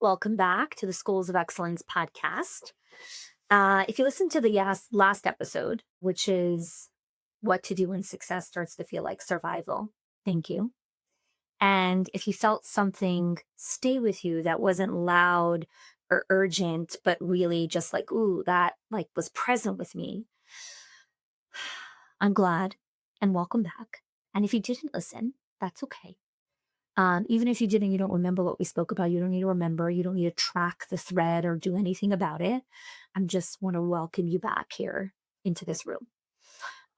Welcome back to the Schools of Excellence podcast. If you listen to the last episode, which is what to do when success starts to feel like survival, thank you. And if you felt something stay with you that wasn't loud or urgent, but really just like, ooh, that like was present with me, I'm glad and welcome back. And if you didn't listen, that's okay. Even if you didn't, you don't remember what we spoke about. You don't need to remember. You don't need to track the thread or do anything about it. I just want to welcome you back here into this room.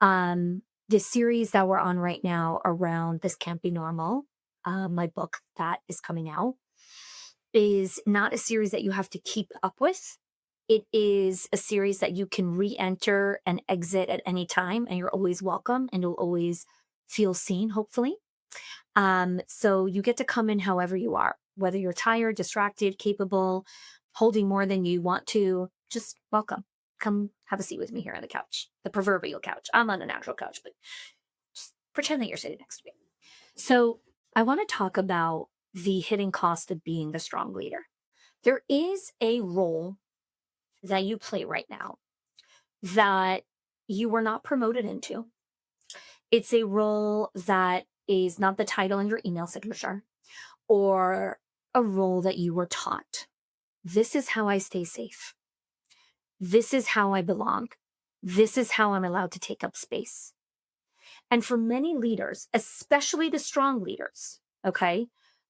The series that we're on right now around This Can't Be Normal, my book that is coming out, is not a series that you have to keep up with. It is a series that you can re-enter and exit at any time, and you're always welcome and you'll always feel seen, hopefully. So you get to come in however you are, whether you're tired, distracted, capable, holding more than you want to, just welcome. Come have a seat with me here on the couch, the proverbial couch. I'm on an actual couch, but just pretend that you're sitting next to me. So I want to talk about the hidden cost of being the strong leader. There is a role that you play right now that you were not promoted into. It's a role that is not the title in your email signature or a role that you were taught. This is how I stay safe. This is how I belong. This is how I'm allowed to take up space. And for many leaders, especially the strong leaders, okay,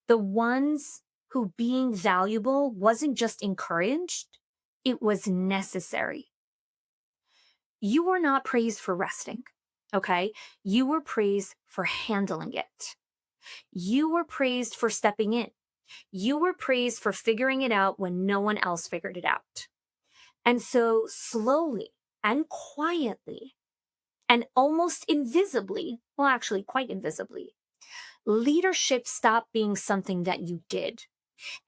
the ones who being valuable wasn't just encouraged, it was necessary. You were not praised for resting, okay? You were praised for handling it. You were praised for stepping in. You were praised for figuring it out when no one else figured it out. And so slowly and quietly and almost invisibly, well, actually quite invisibly, leadership stopped being something that you did.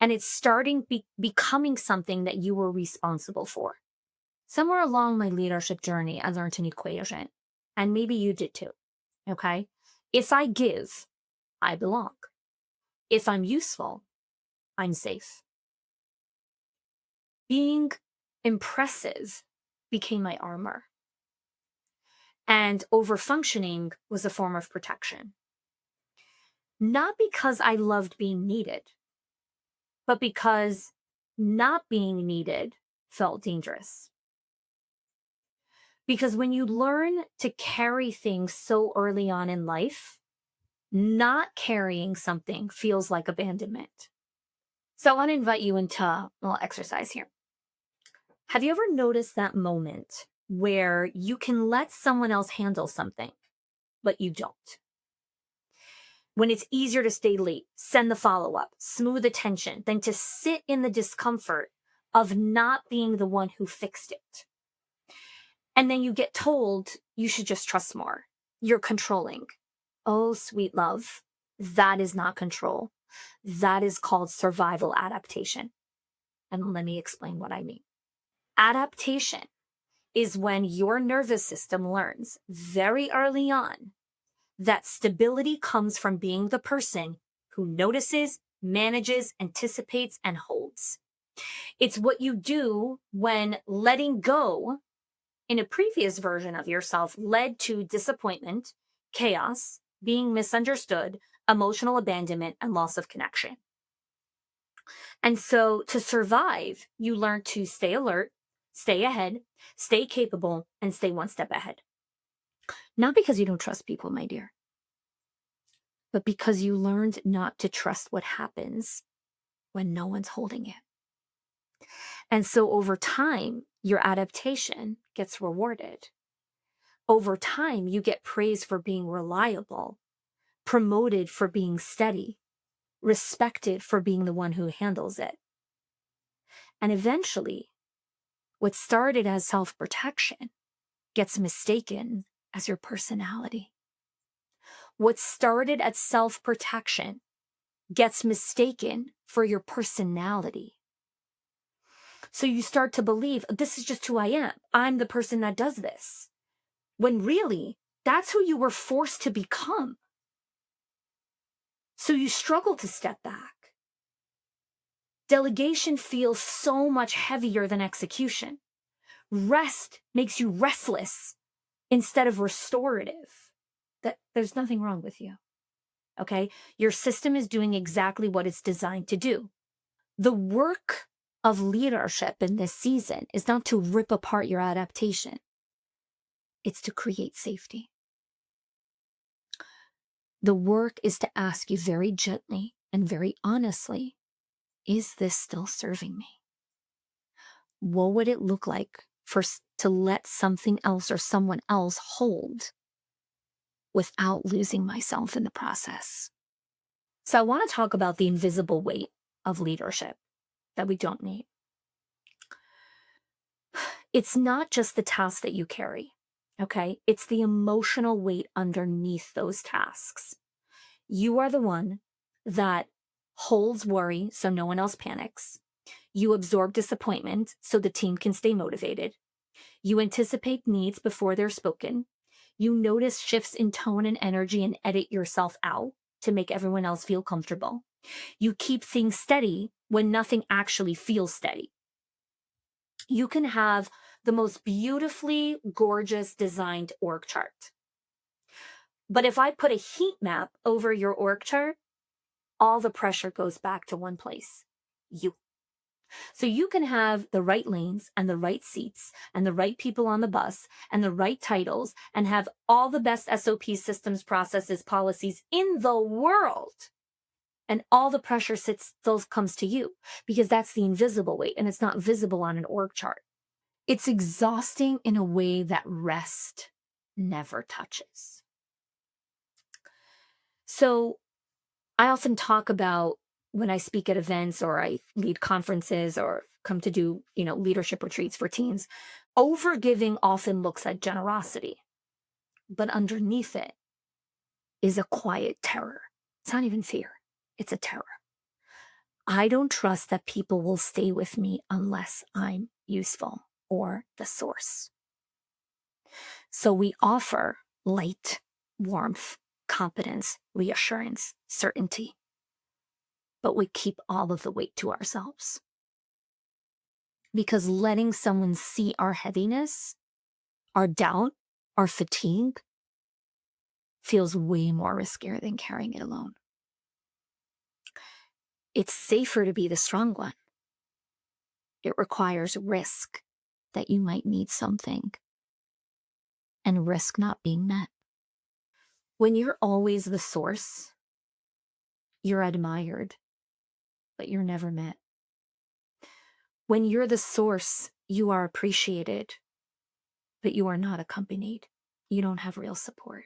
And it's starting becoming something that you were responsible for. Somewhere along my leadership journey, I learned an equation. And maybe you did too. Okay. If I give, I belong. If I'm useful, I'm safe. Being impressive became my armor. And overfunctioning was a form of protection. Not because I loved being needed, but because not being needed felt dangerous. Because when you learn to carry things so early on in life, not carrying something feels like abandonment. So I want to invite you into a little exercise here. Have you ever noticed that moment where you can let someone else handle something, but you don't? When it's easier to stay late, send the follow-up, smooth the tension, than to sit in the discomfort of not being the one who fixed it. And then you get told you should just trust more. You're controlling. Oh, sweet love, that is not control. That is called survival adaptation. And let me explain what I mean. Adaptation is when your nervous system learns very early on that stability comes from being the person who notices, manages, anticipates, and holds. It's what you do when letting go in a previous version of yourself led to disappointment, chaos, being misunderstood, emotional abandonment, and loss of connection. And so to survive, you learn to stay alert, stay ahead, stay capable, and stay one step ahead. Not because you don't trust people, my dear, but because you learned not to trust what happens when no one's holding it. And so over time, your adaptation gets rewarded. Over time, you get praised for being reliable, promoted for being steady, respected for being the one who handles it. And eventually, what started as self-protection gets mistaken as your personality. What started as self-protection gets mistaken for your personality. So you start to believe, this is just who I am. I'm the person that does this. When really, that's who you were forced to become. So you struggle to step back. Delegation feels so much heavier than execution. Rest makes you restless instead of restorative. That there's nothing wrong with you. Okay? Your system is doing exactly what it's designed to do. The work of leadership in this season is not to rip apart your adaptation. It's to create safety. The work is to ask you very gently and very honestly, is this still serving me? What would it look like to let something else or someone else hold without losing myself in the process? So I want to talk about the invisible weight of leadership that we don't need. It's not just the tasks that you carry, okay? It's the emotional weight underneath those tasks. You are the one that holds worry so no one else panics. You absorb disappointment so the team can stay motivated. You anticipate needs before they're spoken. You notice shifts in tone and energy and edit yourself out to make everyone else feel comfortable. You keep things steady when nothing actually feels steady. You can have the most beautifully gorgeous designed org chart. But if I put a heat map over your org chart, all the pressure goes back to one place, you. So you can have the right lanes and the right seats and the right people on the bus and the right titles and have all the best SOP systems, processes, policies in the world. And all the pressure still comes to you because that's the invisible weight and it's not visible on an org chart. It's exhausting in a way that rest never touches. So I often talk about when I speak at events or I lead conferences or come to do, leadership retreats for teams, overgiving often looks like generosity, but underneath it is a quiet terror. It's not even fear. It's a terror. I don't trust that people will stay with me unless I'm useful or the source. So we offer light, warmth, competence, reassurance, certainty, but we keep all of the weight to ourselves. Because letting someone see our heaviness, our doubt, our fatigue feels way more riskier than carrying it alone. It's safer to be the strong one. It requires risk that you might need something and risk not being met. When you're always the source, you're admired, but you're never met. When you're the source, you are appreciated, but you are not accompanied. You don't have real support.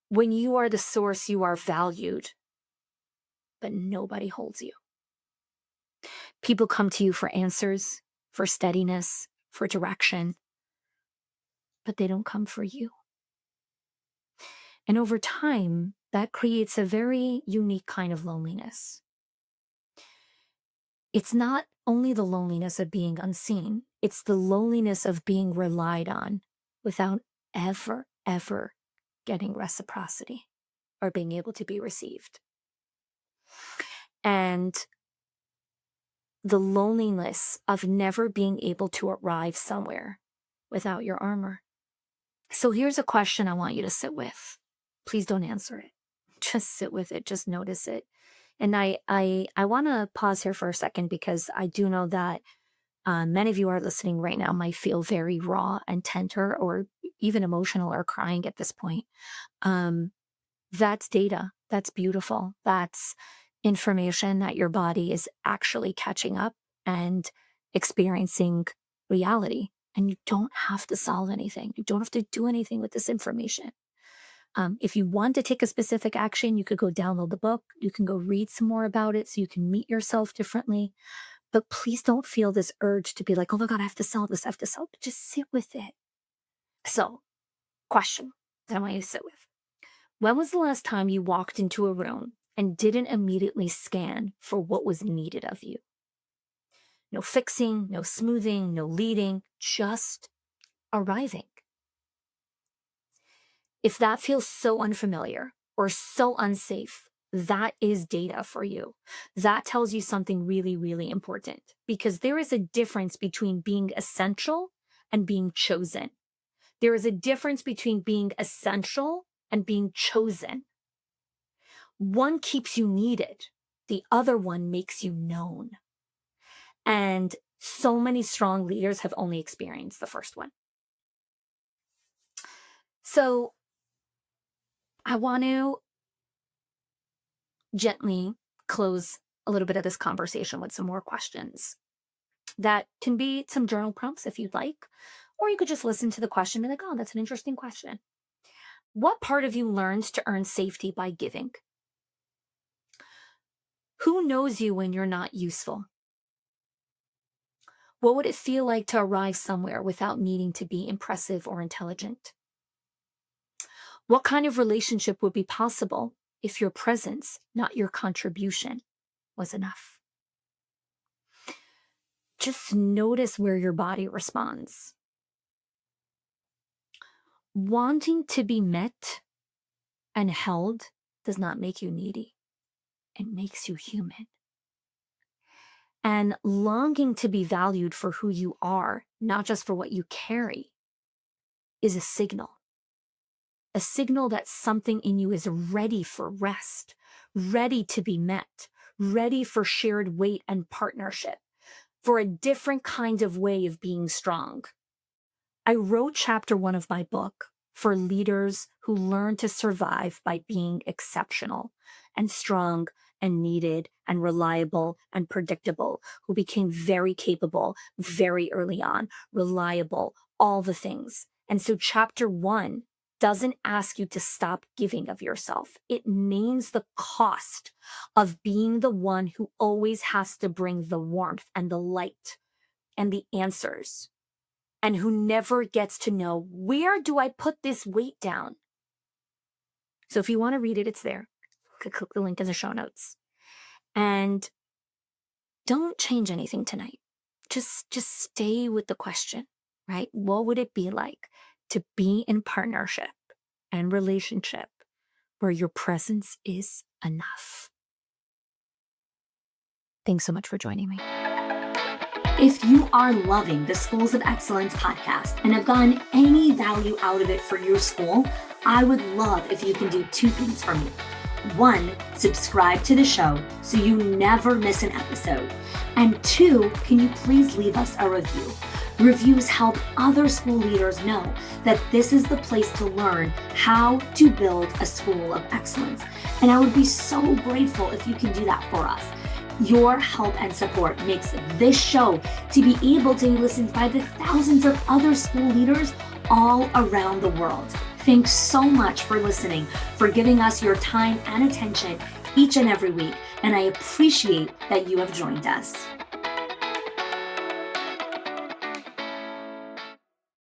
When you are the source, you are valued, but nobody holds you. People come to you for answers, for steadiness, for direction, but they don't come for you. And over time, that creates a very unique kind of loneliness. It's not only the loneliness of being unseen, it's the loneliness of being relied on without ever getting reciprocity or being able to be received. And the loneliness of never being able to arrive somewhere without your armor. So here's a question I want you to sit with. Please don't answer it. Just sit with it. Just notice it. And I want to pause here for a second because I do know that many of you are listening right now might feel very raw and tender or even emotional or crying at this point. That's data. That's beautiful. That's information that your body is actually catching up and experiencing reality. And you don't have to solve anything. You don't have to do anything with this information. If you want to take a specific action, you could go download the book. You can go read some more about it so you can meet yourself differently. But please don't feel this urge to be like, oh my God, I have to sell this. I have to sell it. Just sit with it. So, question that I want you to sit with. When was the last time you walked into a room and didn't immediately scan for what was needed of you? No fixing, no smoothing, no leading, just arriving. If that feels so unfamiliar or so unsafe, that is data for you. That tells you something really, really important, because there is a difference between being essential and being chosen. There is a difference between being essential and being chosen. One keeps you needed, the other one makes you known. And so many strong leaders have only experienced the first one. So I want to gently close a little bit of this conversation with some more questions that can be some journal prompts if you'd like, or you could just listen to the question and be like, oh, that's an interesting question. What part of you learns to earn safety by giving? Who knows you when you're not useful? What would it feel like to arrive somewhere without needing to be impressive or intelligent? What kind of relationship would be possible if your presence, not your contribution, was enough? Just notice where your body responds. Wanting to be met and held does not make you needy. It makes you human. And longing to be valued for who you are, not just for what you carry, is a signal. A signal that something in you is ready for rest, ready to be met, ready for shared weight and partnership, for a different kind of way of being strong. I wrote chapter 1 of my book for leaders who learn to survive by being exceptional and strong and needed and reliable and predictable, who became very capable very early on, reliable, all the things. And so chapter 1 doesn't ask you to stop giving of yourself. It names the cost of being the one who always has to bring the warmth and the light and the answers, and who never gets to know, where do I put this weight down? So if you want to read it, it's there. Click the link in the show notes. And don't change anything tonight. Just stay with the question, right? What would it be like to be in partnership and relationship where your presence is enough? Thanks so much for joining me. If you are loving the Schools of Excellence podcast and have gotten any value out of it for your school, I would love if you can do 2 things for me. 1, subscribe to the show so you never miss an episode. And 2, can you please leave us a review? Reviews help other school leaders know that this is the place to learn how to build a school of excellence. And I would be so grateful if you can do that for us. Your help and support makes this show to be able to be listened by the thousands of other school leaders all around the world. Thanks so much for listening, for giving us your time and attention each and every week, and I appreciate that you have joined us.